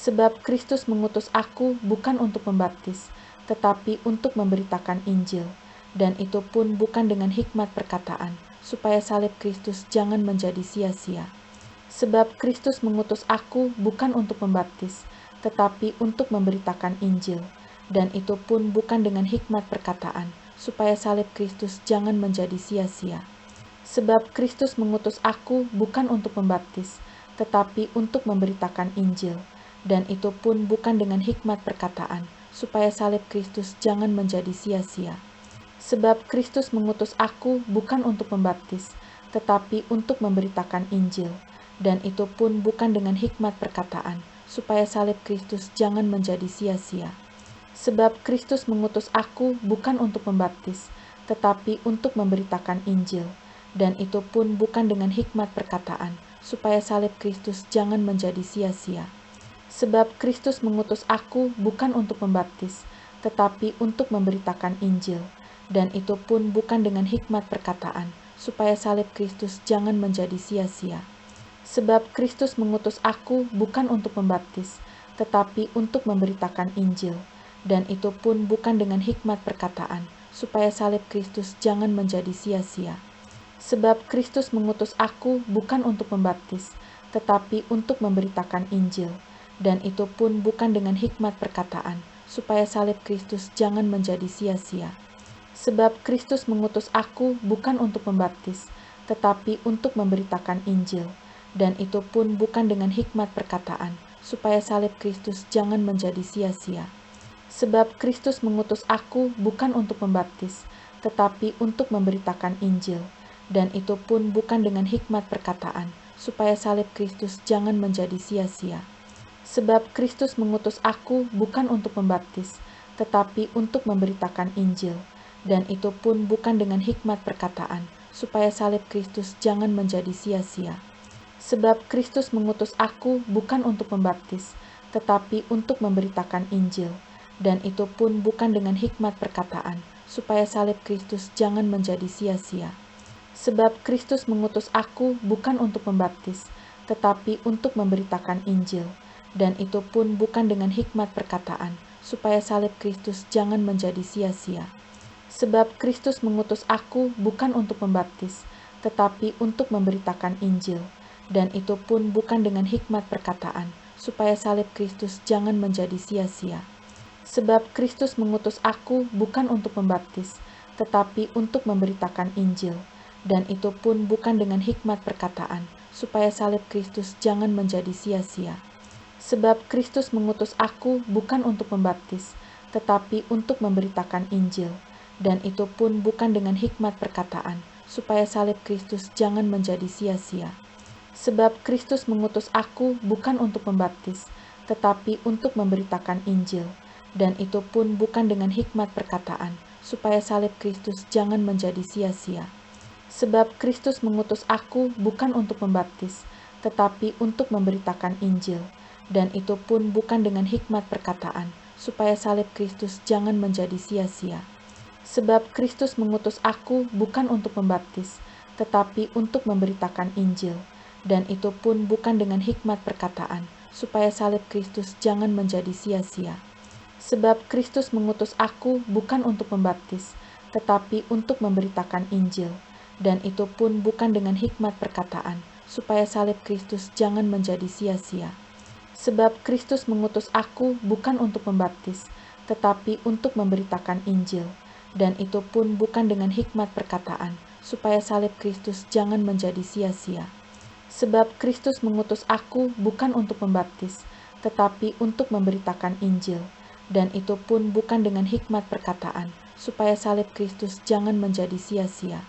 Sebab Kristus mengutus aku bukan untuk membaptis, tetapi untuk memberitakan Injil, dan itu pun bukan dengan hikmat perkataan, supaya salib Kristus jangan menjadi sia-sia. Sebab Kristus mengutus aku bukan untuk membaptis, tetapi untuk memberitakan Injil, dan itu pun bukan dengan hikmat perkataan, supaya salib Kristus jangan menjadi sia-sia. Sebab Kristus mengutus aku bukan untuk membaptis, tetapi untuk memberitakan Injil, dan itu pun bukan dengan hikmat perkataan, supaya salib Kristus jangan menjadi sia-sia. Sebab Kristus mengutus aku bukan untuk membaptis, tetapi untuk memberitakan Injil, dan itu pun bukan dengan hikmat perkataan, supaya salib Kristus jangan menjadi sia-sia. Sebab Kristus mengutus aku bukan untuk membaptis, tetapi untuk memberitakan Injil, dan itu pun bukan dengan hikmat perkataan, supaya salib Kristus jangan menjadi sia-sia. Sebab Kristus mengutus aku bukan untuk membaptis, tetapi untuk memberitakan Injil, dan itu pun bukan dengan hikmat perkataan, supaya salib Kristus jangan menjadi sia-sia. Sebab Kristus mengutus aku bukan untuk membaptis, tetapi untuk memberitakan Injil, dan itu pun bukan dengan hikmat perkataan, supaya salib Kristus jangan menjadi sia-sia. Sebab Kristus mengutus aku bukan untuk membaptis, tetapi untuk memberitakan Injil, dan itu pun bukan dengan hikmat perkataan, supaya salib Kristus jangan menjadi sia-sia. Sebab Kristus mengutus aku bukan untuk membaptis, tetapi untuk memberitakan Injil, dan itu pun bukan dengan hikmat perkataan, supaya salib Kristus jangan menjadi sia-sia. Sebab Kristus mengutus aku bukan untuk membaptis, tetapi untuk memberitakan Injil, dan itu pun bukan dengan hikmat perkataan, supaya salib Kristus jangan menjadi sia-sia. Sebab Kristus mengutus aku bukan untuk membaptis, tetapi untuk memberitakan Injil, dan itu pun bukan dengan hikmat perkataan, supaya salib Kristus jangan menjadi sia-sia. Sebab Kristus mengutus aku bukan untuk membaptis, tetapi untuk memberitakan Injil, dan itu pun bukan dengan hikmat perkataan, supaya salib Kristus jangan menjadi sia-sia. Sebab Kristus mengutus aku bukan untuk membaptis, tetapi untuk memberitakan Injil, dan itu pun bukan dengan hikmat perkataan, supaya salib Kristus jangan menjadi sia-sia. Sebab Kristus mengutus aku bukan untuk membaptis, tetapi untuk memberitakan Injil, dan itu pun bukan dengan hikmat perkataan, supaya salib Kristus jangan menjadi sia-sia. Sebab Kristus mengutus aku bukan untuk membaptis, tetapi untuk memberitakan Injil, dan itu pun bukan dengan hikmat perkataan, supaya salib Kristus jangan menjadi sia-sia. Sebab Kristus mengutus aku bukan untuk membaptis, tetapi untuk memberitakan Injil, dan itu pun bukan dengan hikmat perkataan, supaya salib Kristus jangan menjadi sia-sia. Sebab Kristus mengutus aku bukan untuk membaptis, tetapi untuk memberitakan Injil, dan itu pun bukan dengan hikmat perkataan, supaya salib Kristus jangan menjadi sia-sia. Sebab Kristus mengutus aku bukan untuk membaptis, tetapi untuk memberitakan Injil, dan itu pun bukan dengan hikmat perkataan, supaya salib Kristus jangan menjadi sia-sia. Sebab Kristus mengutus aku bukan untuk membaptis, tetapi untuk memberitakan Injil, dan itu pun bukan dengan hikmat perkataan, supaya salib Kristus jangan menjadi sia-sia. Sebab Kristus mengutus aku bukan untuk membaptis, tetapi untuk memberitakan Injil, dan itu pun bukan dengan hikmat perkataan, supaya salib Kristus jangan menjadi sia-sia. Sebab Kristus mengutus aku bukan untuk membaptis, tetapi untuk memberitakan Injil, dan itu pun bukan dengan hikmat perkataan, supaya salib Kristus jangan menjadi sia-sia. Sebab Kristus mengutus aku bukan untuk membaptis, tetapi untuk memberitakan Injil, dan itu pun bukan dengan hikmat perkataan, supaya salib Kristus jangan menjadi sia-sia.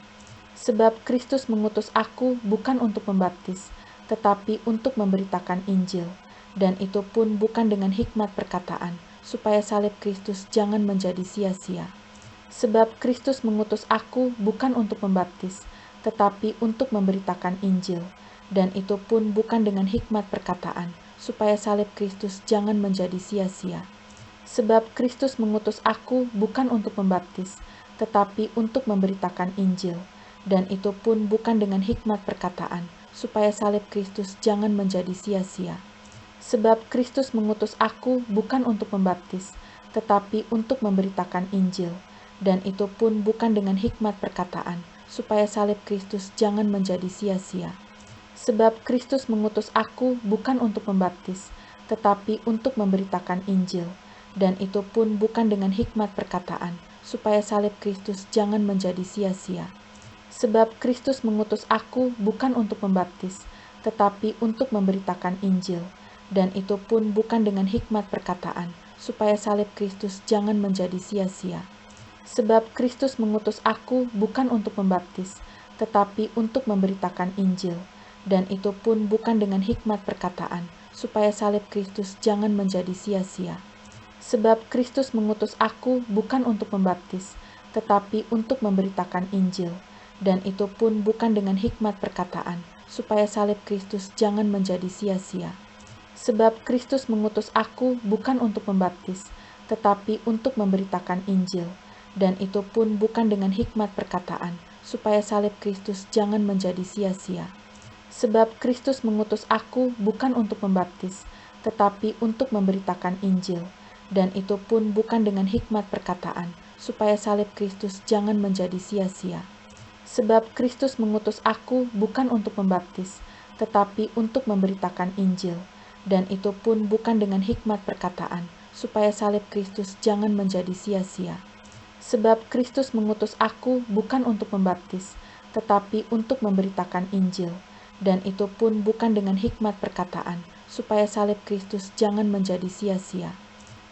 Sebab Kristus mengutus aku bukan untuk membaptis, tetapi untuk memberitakan Injil, dan itu pun bukan dengan hikmat perkataan, supaya salib Kristus jangan menjadi sia-sia. Sebab Kristus mengutus aku bukan untuk membaptis, tetapi untuk memberitakan Injil, dan itu pun bukan dengan hikmat perkataan, supaya salib Kristus jangan menjadi sia-sia. Sebab Kristus mengutus aku bukan untuk membaptis, tetapi untuk memberitakan Injil, dan itu pun bukan dengan hikmat perkataan, supaya salib Kristus jangan menjadi sia-sia. Sebab Kristus mengutus aku bukan untuk membaptis, tetapi untuk memberitakan Injil, dan itu pun bukan dengan hikmat perkataan, supaya salib Kristus jangan menjadi sia-sia. Sebab Kristus mengutus aku bukan untuk membaptis, tetapi untuk memberitakan Injil, dan itu pun bukan dengan hikmat perkataan, supaya salib Kristus jangan menjadi sia-sia. Sebab Kristus mengutus aku bukan untuk membaptis, tetapi untuk memberitakan Injil, dan itu pun bukan dengan hikmat perkataan, supaya salib Kristus jangan menjadi sia-sia. Sebab Kristus mengutus aku bukan untuk membaptis, tetapi untuk memberitakan Injil, dan itu pun bukan dengan hikmat perkataan, supaya salib Kristus jangan menjadi sia-sia. Sebab Kristus mengutus aku bukan untuk membaptis, tetapi untuk memberitakan Injil, dan itu pun bukan dengan hikmat perkataan, supaya salib Kristus jangan menjadi sia-sia. Sebab Kristus mengutus aku bukan untuk membaptis, tetapi untuk memberitakan Injil, dan itu pun bukan dengan hikmat perkataan, supaya salib Kristus jangan menjadi sia-sia. Sebab Kristus mengutus aku bukan untuk membaptis, tetapi untuk memberitakan Injil, dan itu pun bukan dengan hikmat perkataan, supaya salib Kristus jangan menjadi sia-sia. Sebab Kristus mengutus aku bukan untuk membaptis, tetapi untuk memberitakan Injil, dan itu pun bukan dengan hikmat perkataan, supaya salib Kristus jangan menjadi sia-sia. Sebab Kristus mengutus aku bukan untuk membaptis, tetapi untuk memberitakan Injil, dan itu pun bukan dengan hikmat perkataan, supaya salib Kristus jangan menjadi sia-sia.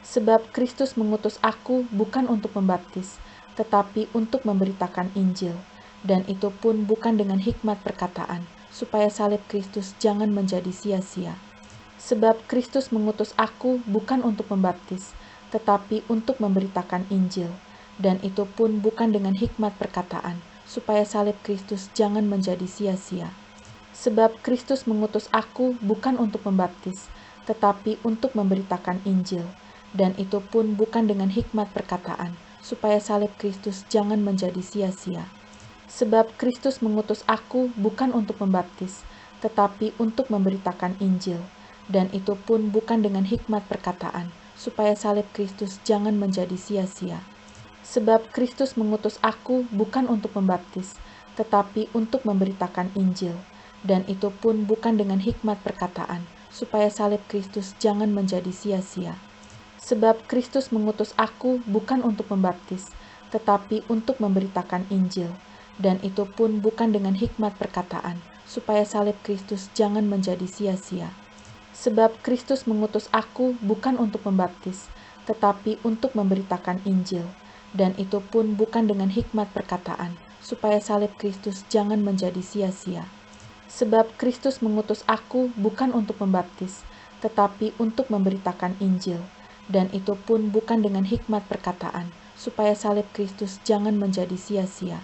Sebab Kristus mengutus aku bukan untuk membaptis, tetapi untuk memberitakan Injil, dan itu pun bukan dengan hikmat perkataan, supaya salib Kristus jangan menjadi sia-sia. Sebab Kristus mengutus aku bukan untuk membaptis, tetapi untuk memberitakan Injil, dan itu pun bukan dengan hikmat perkataan, supaya salib Kristus jangan menjadi sia-sia. Sebab Kristus mengutus aku bukan untuk membaptis, tetapi untuk memberitakan Injil, dan itu pun bukan dengan hikmat perkataan, supaya salib Kristus jangan menjadi sia-sia. Sebab Kristus mengutus aku bukan untuk membaptis, tetapi untuk memberitakan Injil, dan itu pun bukan dengan hikmat perkataan, supaya salib Kristus jangan menjadi sia-sia. Sebab Kristus mengutus aku bukan untuk membaptis, tetapi untuk memberitakan Injil, dan itu pun bukan dengan hikmat perkataan, supaya salib Kristus jangan menjadi sia-sia. Sebab Kristus mengutus aku bukan untuk membaptis, tetapi untuk memberitakan Injil, dan itu pun bukan dengan hikmat perkataan, supaya salib Kristus jangan menjadi sia-sia. Sebab Kristus mengutus aku bukan untuk membaptis, tetapi untuk memberitakan Injil, dan itu pun bukan dengan hikmat perkataan, supaya salib Kristus jangan menjadi sia-sia. Sebab Kristus mengutus aku bukan untuk membaptis, tetapi untuk memberitakan Injil, dan itu pun bukan dengan hikmat perkataan, supaya salib Kristus jangan menjadi sia-sia.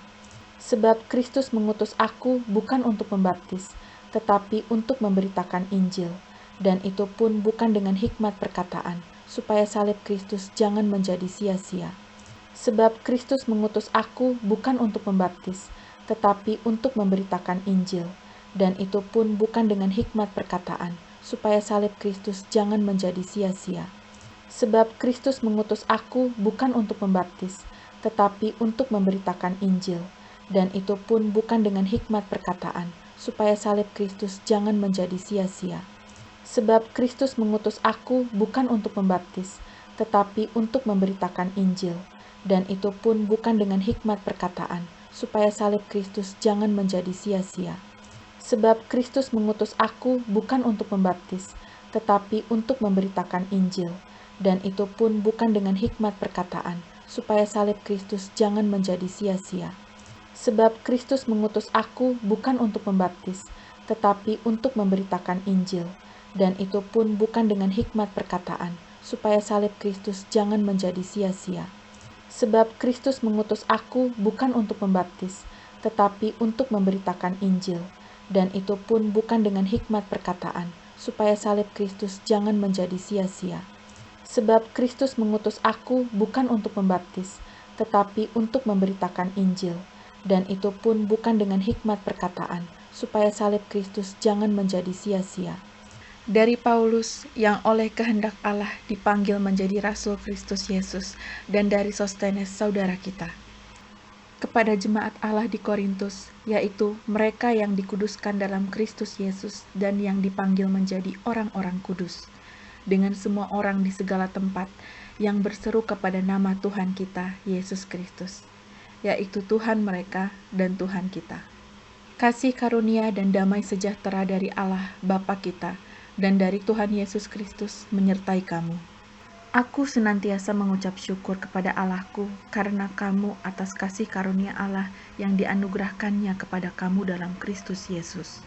Sebab Kristus mengutus aku bukan untuk membaptis, tetapi untuk memberitakan Injil, dan itu pun bukan dengan hikmat perkataan, supaya salib Kristus jangan menjadi sia-sia. Sebab Kristus mengutus aku bukan untuk membaptis, tetapi untuk memberitakan Injil, dan itu pun bukan dengan hikmat perkataan, supaya salib Kristus jangan menjadi sia-sia. Sebab Kristus mengutus aku bukan untuk membaptis, tetapi untuk memberitakan Injil, dan itu pun bukan dengan hikmat perkataan, supaya salib Kristus jangan menjadi sia-sia. Sebab Kristus mengutus aku bukan untuk membaptis, tetapi untuk memberitakan Injil, dan itu pun bukan dengan hikmat perkataan, supaya salib Kristus jangan menjadi sia-sia. Sebab Kristus mengutus aku bukan untuk membaptis, tetapi untuk memberitakan Injil, dan itu pun bukan dengan hikmat perkataan, supaya salib Kristus jangan menjadi sia-sia. Sebab Kristus mengutus aku bukan untuk membaptis, tetapi untuk memberitakan Injil, dan itu pun bukan dengan hikmat perkataan, supaya salib Kristus jangan menjadi sia-sia. Sebab Kristus mengutus aku bukan untuk membaptis, tetapi untuk memberitakan Injil, dan itu pun bukan dengan hikmat perkataan, supaya salib Kristus jangan menjadi sia-sia. Sebab Kristus mengutus aku bukan untuk membaptis, tetapi untuk memberitakan Injil, dan itu pun bukan dengan hikmat perkataan, supaya salib Kristus jangan menjadi sia-sia. Dari Paulus yang oleh kehendak Allah dipanggil menjadi Rasul Kristus Yesus, dan dari Sostenes saudara kita. Kepada jemaat Allah di Korintus, yaitu mereka yang dikuduskan dalam Kristus Yesus dan yang dipanggil menjadi orang-orang kudus, dengan semua orang di segala tempat yang berseru kepada nama Tuhan kita, Yesus Kristus, yaitu Tuhan mereka dan Tuhan kita. Kasih karunia dan damai sejahtera dari Allah Bapa kita dan dari Tuhan Yesus Kristus menyertai kamu. Aku senantiasa mengucap syukur kepada Allahku karena kamu atas kasih karunia Allah yang dianugerahkannya kepada kamu dalam Kristus Yesus.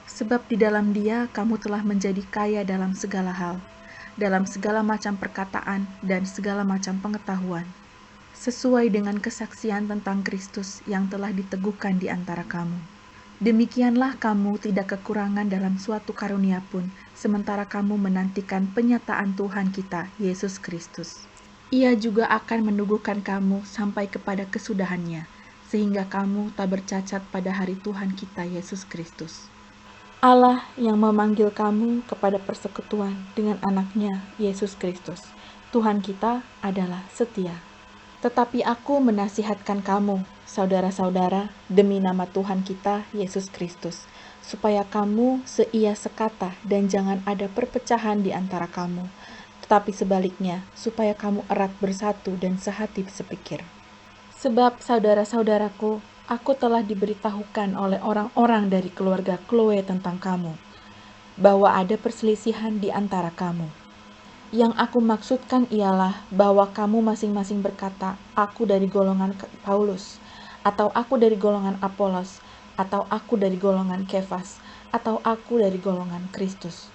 Sebab di dalam Dia kamu telah menjadi kaya dalam segala hal, dalam segala macam perkataan dan segala macam pengetahuan, sesuai dengan kesaksian tentang Kristus yang telah diteguhkan di antara kamu. Demikianlah kamu tidak kekurangan dalam suatu karunia pun, sementara kamu menantikan penyataan Tuhan kita, Yesus Kristus. Ia juga akan menuguhkan kamu sampai kepada kesudahannya, sehingga kamu tak bercacat pada hari Tuhan kita, Yesus Kristus. Allah yang memanggil kamu kepada persekutuan dengan anaknya, Yesus Kristus, Tuhan kita adalah setia. Tetapi aku menasihatkan kamu, saudara-saudara, demi nama Tuhan kita, Yesus Kristus, supaya kamu seia sekata dan jangan ada perpecahan di antara kamu, tetapi sebaliknya, supaya kamu erat bersatu dan sehati sepikir. Sebab saudara-saudaraku, aku telah diberitahukan oleh orang-orang dari keluarga Chloe tentang kamu, bahwa ada perselisihan di antara kamu. Yang aku maksudkan ialah bahwa kamu masing-masing berkata, aku dari golongan Paulus, atau aku dari golongan Apolos, atau aku dari golongan Kefas, atau aku dari golongan Kristus.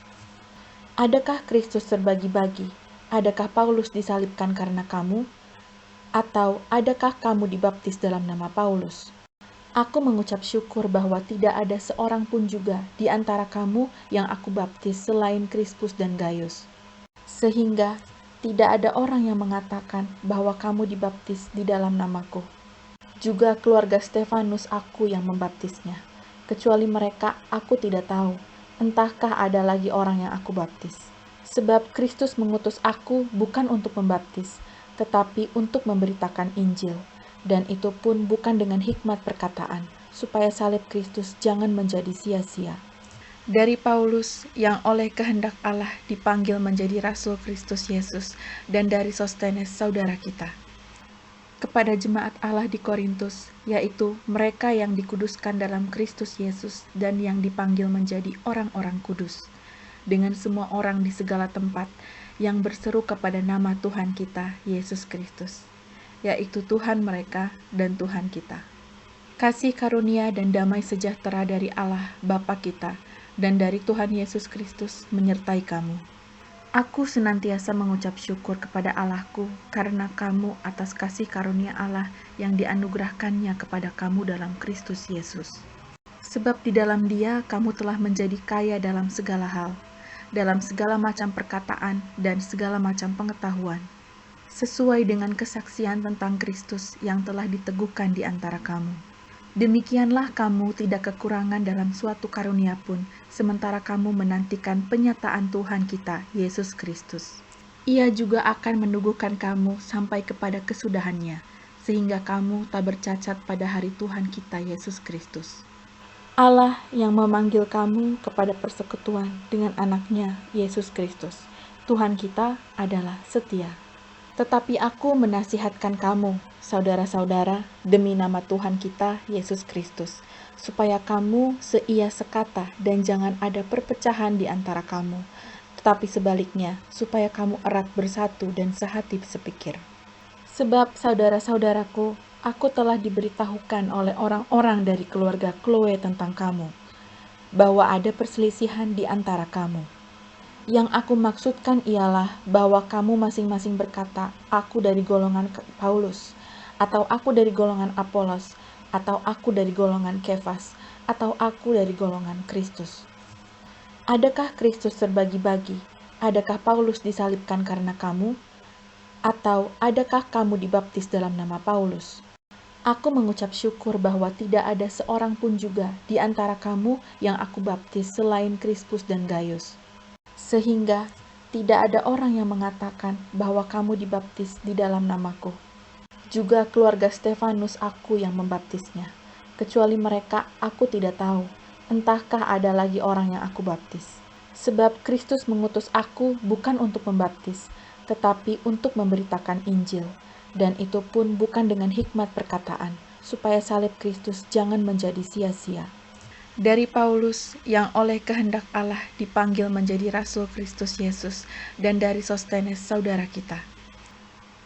Adakah Kristus terbagi-bagi? Adakah Paulus disalibkan karena kamu? Atau adakah kamu dibaptis dalam nama Paulus? Aku mengucap syukur bahwa tidak ada seorang pun juga di antara kamu yang aku baptis selain Krispus dan Gaius. Sehingga tidak ada orang yang mengatakan bahwa kamu dibaptis di dalam namaku. Juga keluarga Stefanus aku yang membaptisnya. Kecuali mereka, aku tidak tahu. Entahkah ada lagi orang yang aku baptis. Sebab Kristus mengutus aku bukan untuk membaptis, tetapi untuk memberitakan Injil. Dan itu pun bukan dengan hikmat perkataan, supaya salib Kristus jangan menjadi sia-sia. Dari Paulus yang oleh kehendak Allah dipanggil menjadi Rasul Kristus Yesus, dan dari Sostenes saudara kita. Kepada jemaat Allah di Korintus, yaitu mereka yang dikuduskan dalam Kristus Yesus dan yang dipanggil menjadi orang-orang kudus, dengan semua orang di segala tempat yang berseru kepada nama Tuhan kita, Yesus Kristus, yaitu Tuhan mereka dan Tuhan kita. Kasih karunia dan damai sejahtera dari Allah Bapa kita dan dari Tuhan Yesus Kristus menyertai kamu. Aku senantiasa mengucap syukur kepada Allahku karena kamu atas kasih karunia Allah yang dianugerahkannya kepada kamu dalam Kristus Yesus. Sebab di dalam Dia kamu telah menjadi kaya dalam segala hal, dalam segala macam perkataan dan segala macam pengetahuan, sesuai dengan kesaksian tentang Kristus yang telah diteguhkan di antara kamu. Demikianlah kamu tidak kekurangan dalam suatu karunia pun, sementara kamu menantikan penyataan Tuhan kita, Yesus Kristus. Ia juga akan menuguhkan kamu sampai kepada kesudahannya, sehingga kamu tak bercacat pada hari Tuhan kita, Yesus Kristus. Allah yang memanggil kamu kepada persekutuan dengan anaknya, Yesus Kristus, Tuhan kita adalah setia. Tetapi aku menasihatkan kamu, saudara-saudara, demi nama Tuhan kita, Yesus Kristus, supaya kamu seia sekata dan jangan ada perpecahan di antara kamu, tetapi sebaliknya, supaya kamu erat bersatu dan sehati sepikir. Sebab saudara-saudaraku, aku telah diberitahukan oleh orang-orang dari keluarga Chloe tentang kamu, bahwa ada perselisihan di antara kamu. Yang aku maksudkan ialah bahwa kamu masing-masing berkata, aku dari golongan Paulus, atau aku dari golongan Apolos, atau aku dari golongan Kefas, atau aku dari golongan Kristus. Adakah Kristus terbagi-bagi? Adakah Paulus disalibkan karena kamu? Atau adakah kamu dibaptis dalam nama Paulus? Aku mengucap syukur bahwa tidak ada seorang pun juga di antara kamu yang aku baptis selain Krispus dan Gaius. sehingga tidak ada orang yang mengatakan bahwa kamu dibaptis di dalam namaku. Juga keluarga Stefanus aku yang membaptisnya. Kecuali mereka, aku tidak tahu. Entahkah ada lagi orang yang aku baptis. Sebab Kristus mengutus aku bukan untuk membaptis, tetapi untuk memberitakan Injil. Dan itu pun bukan dengan hikmat perkataan, supaya salib Kristus jangan menjadi sia-sia. Dari Paulus yang oleh kehendak Allah dipanggil menjadi Rasul Kristus Yesus, dan dari Sostenes saudara kita.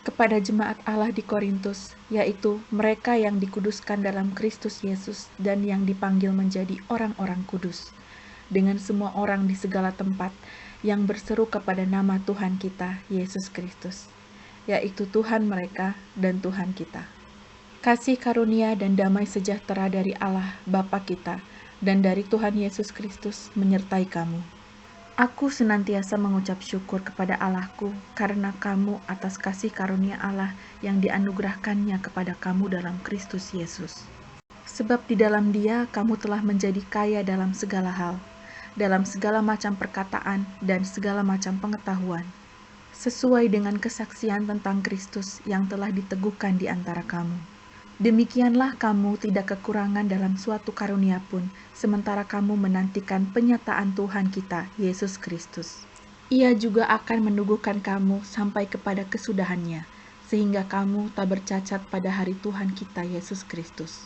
Kepada jemaat Allah di Korintus, yaitu mereka yang dikuduskan dalam Kristus Yesus dan yang dipanggil menjadi orang-orang kudus, dengan semua orang di segala tempat yang berseru kepada nama Tuhan kita, Yesus Kristus, yaitu Tuhan mereka dan Tuhan kita. Kasih karunia dan damai sejahtera dari Allah Bapa kita dan dari Tuhan Yesus Kristus menyertai kamu. Aku senantiasa mengucap syukur kepada Allahku karena kamu atas kasih karunia Allah yang dianugerahkannya kepada kamu dalam Kristus Yesus. Sebab di dalam Dia kamu telah menjadi kaya dalam segala hal, dalam segala macam perkataan dan segala macam pengetahuan, sesuai dengan kesaksian tentang Kristus yang telah diteguhkan di antara kamu. Demikianlah kamu tidak kekurangan dalam suatu karunia pun, sementara kamu menantikan penyataan Tuhan kita, Yesus Kristus. Ia juga akan menuguhkan kamu sampai kepada kesudahannya, sehingga kamu tak bercacat pada hari Tuhan kita, Yesus Kristus.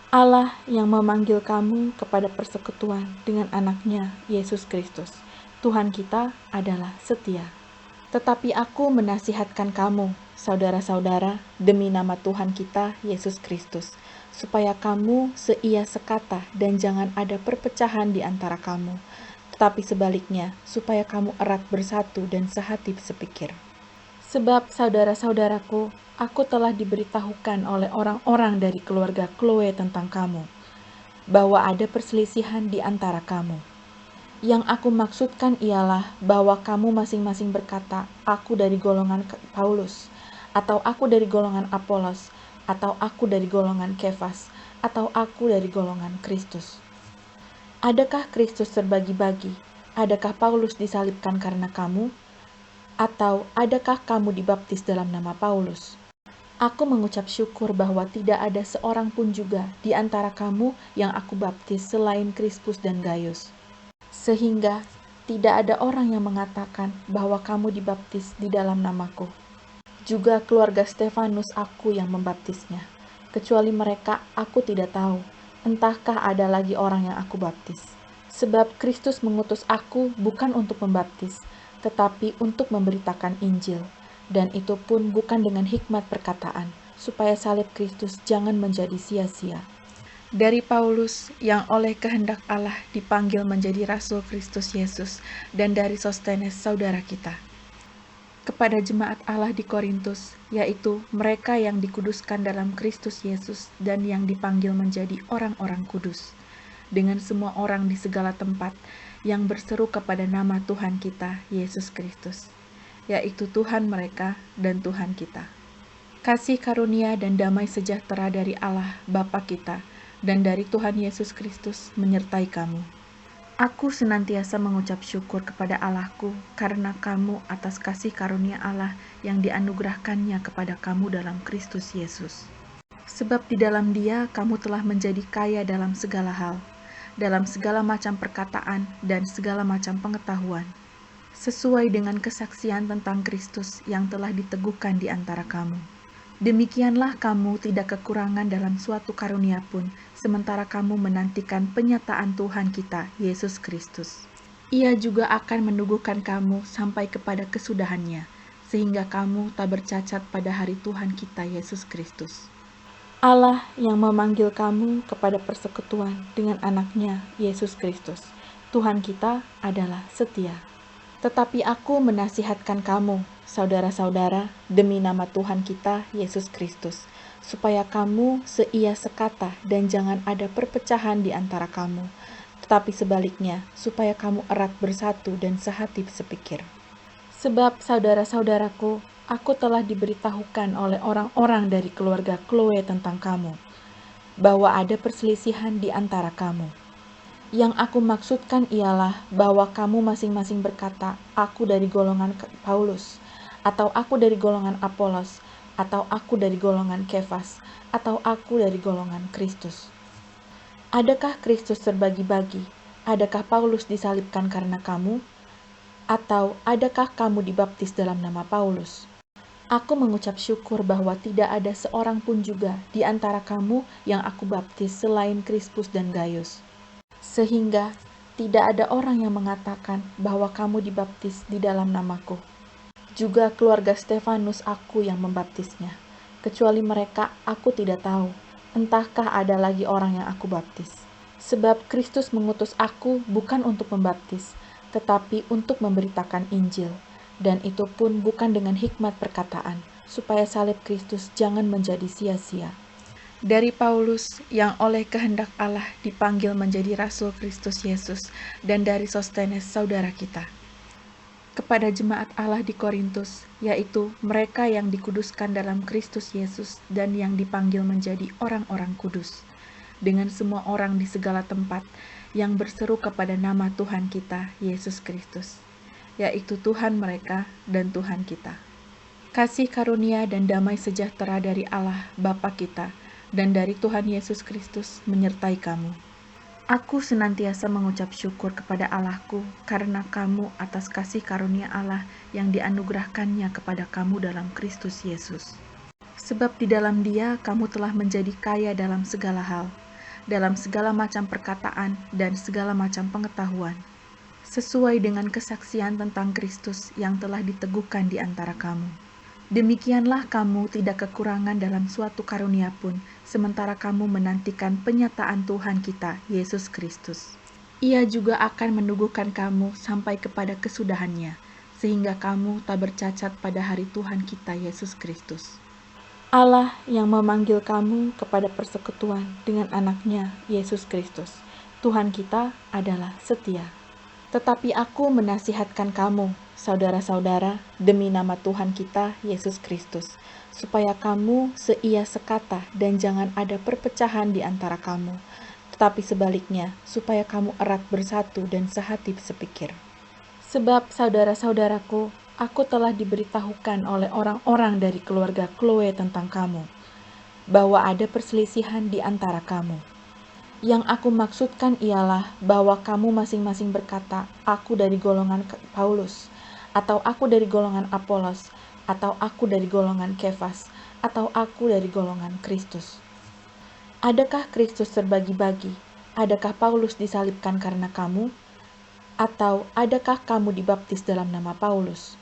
Allah yang memanggil kamu kepada persekutuan dengan anaknya, Yesus Kristus, Tuhan kita adalah setia. Tetapi aku menasihatkan kamu, saudara-saudara, demi nama Tuhan kita, Yesus Kristus, supaya kamu seia sekata dan jangan ada perpecahan di antara kamu, tetapi sebaliknya, supaya kamu erat bersatu dan sehati sepikir. Sebab saudara-saudaraku, aku telah diberitahukan oleh orang-orang dari keluarga Chloe tentang kamu, bahwa ada perselisihan di antara kamu. Yang aku maksudkan ialah bahwa kamu masing-masing berkata, aku dari golongan Paulus, atau aku dari golongan Apolos, atau aku dari golongan Kefas, atau aku dari golongan Kristus. Adakah Kristus terbagi-bagi? Adakah Paulus disalibkan karena kamu? Atau adakah kamu dibaptis dalam nama Paulus? Aku mengucap syukur bahwa tidak ada seorang pun juga di antara kamu yang aku baptis selain Krispus dan Gaius. Sehingga tidak ada orang yang mengatakan bahwa kamu dibaptis di dalam namaku. Juga keluarga Stefanus aku yang membaptisnya. Kecuali mereka, aku tidak tahu. Entahkah ada lagi orang yang aku baptis. Sebab Kristus mengutus aku bukan untuk membaptis, tetapi untuk memberitakan Injil. Dan itu pun bukan dengan hikmat perkataan, supaya salib Kristus jangan menjadi sia-sia. Dari Paulus yang oleh kehendak Allah dipanggil menjadi Rasul Kristus Yesus, dan dari Sostenes saudara kita. Kepada jemaat Allah di Korintus, yaitu mereka yang dikuduskan dalam Kristus Yesus dan yang dipanggil menjadi orang-orang kudus, dengan semua orang di segala tempat yang berseru kepada nama Tuhan kita, Yesus Kristus, yaitu Tuhan mereka dan Tuhan kita. Kasih karunia dan damai sejahtera dari Allah Bapa kita dan dari Tuhan Yesus Kristus menyertai kamu. Aku senantiasa mengucap syukur kepada Allahku karena kamu atas kasih karunia Allah yang dianugerahkannya kepada kamu dalam Kristus Yesus. Sebab di dalam Dia kamu telah menjadi kaya dalam segala hal, dalam segala macam perkataan dan segala macam pengetahuan, sesuai dengan kesaksian tentang Kristus yang telah diteguhkan di antara kamu. Demikianlah kamu tidak kekurangan dalam suatu karunia pun, sementara kamu menantikan penyataan Tuhan kita, Yesus Kristus. Ia juga akan menuguhkan kamu sampai kepada kesudahannya, sehingga kamu tak bercacat pada hari Tuhan kita, Yesus Kristus. Allah yang memanggil kamu kepada persekutuan dengan anaknya, Yesus Kristus, Tuhan kita adalah setia. Tetapi aku menasihatkan kamu, saudara-saudara, demi nama Tuhan kita, Yesus Kristus, supaya kamu seia sekata dan jangan ada perpecahan di antara kamu, tetapi sebaliknya, supaya kamu erat bersatu dan sehati sepikir. Sebab saudara-saudaraku, aku telah diberitahukan oleh orang-orang dari keluarga Chloe tentang kamu, bahwa ada perselisihan di antara kamu. Yang aku maksudkan ialah bahwa kamu masing-masing berkata, aku dari golongan Paulus, atau aku dari golongan Apolos, atau aku dari golongan Kefas, atau aku dari golongan Kristus. Adakah Kristus terbagi-bagi? Adakah Paulus disalibkan karena kamu? Atau adakah kamu dibaptis dalam nama Paulus? Aku mengucap syukur bahwa tidak ada seorang pun juga di antara kamu yang aku baptis selain Krispus dan Gaius. Sehingga tidak ada orang yang mengatakan bahwa kamu dibaptis di dalam namaku. Juga keluarga Stefanus aku yang membaptisnya. Kecuali mereka, aku tidak tahu. Entahkah ada lagi orang yang aku baptis. Sebab Kristus mengutus aku bukan untuk membaptis, tetapi untuk memberitakan Injil. Dan itu pun bukan dengan hikmat perkataan, supaya salib Kristus jangan menjadi sia-sia. Dari Paulus yang oleh kehendak Allah dipanggil menjadi Rasul Kristus Yesus, dan dari Sostenes saudara kita. Kepada jemaat Allah di Korintus, yaitu mereka yang dikuduskan dalam Kristus Yesus dan yang dipanggil menjadi orang-orang kudus, dengan semua orang di segala tempat yang berseru kepada nama Tuhan kita, Yesus Kristus, yaitu Tuhan mereka dan Tuhan kita. Kasih karunia dan damai sejahtera dari Allah Bapa kita dan dari Tuhan Yesus Kristus menyertai kamu. Aku senantiasa mengucap syukur kepada Allahku karena kamu atas kasih karunia Allah yang dianugerahkannya kepada kamu dalam Kristus Yesus. Sebab di dalam Dia kamu telah menjadi kaya dalam segala hal, dalam segala macam perkataan dan segala macam pengetahuan, sesuai dengan kesaksian tentang Kristus yang telah diteguhkan di antara kamu. Demikianlah kamu tidak kekurangan dalam suatu karunia pun, sementara kamu menantikan penyataan Tuhan kita, Yesus Kristus. Ia juga akan meneguhkan kamu sampai kepada kesudahannya, sehingga kamu tak bercacat pada hari Tuhan kita, Yesus Kristus. Allah yang memanggil kamu kepada persekutuan dengan anaknya, Yesus Kristus, Tuhan kita adalah setia. Tetapi aku menasihatkan kamu, saudara-saudara, demi nama Tuhan kita, Yesus Kristus, supaya kamu seia sekata dan jangan ada perpecahan di antara kamu, tetapi sebaliknya, supaya kamu erat bersatu dan sehati sepikir. Sebab saudara-saudaraku, aku telah diberitahukan oleh orang-orang dari keluarga Chloe tentang kamu, bahwa ada perselisihan di antara kamu. Yang aku maksudkan ialah bahwa kamu masing-masing berkata, aku dari golongan Paulus, atau aku dari golongan Apolos, atau aku dari golongan Kefas, atau aku dari golongan Kristus. Adakah Kristus terbagi-bagi? Adakah Paulus disalibkan karena kamu? Atau adakah kamu dibaptis dalam nama Paulus?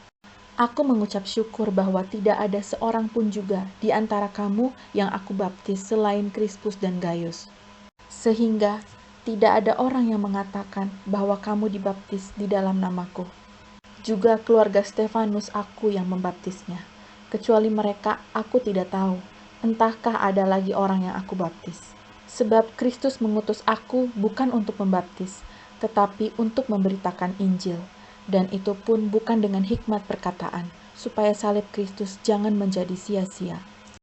Aku mengucap syukur bahwa tidak ada seorang pun juga di antara kamu yang aku baptis selain Krispus dan Gaius. Sehingga tidak ada orang yang mengatakan bahwa kamu dibaptis di dalam namaku. Juga keluarga Stefanus aku yang membaptisnya. Kecuali mereka, aku tidak tahu. Entahkah ada lagi orang yang aku baptis. Sebab Kristus mengutus aku bukan untuk membaptis, tetapi untuk memberitakan Injil. Dan itu pun bukan dengan hikmat perkataan, supaya salib Kristus jangan menjadi sia-sia.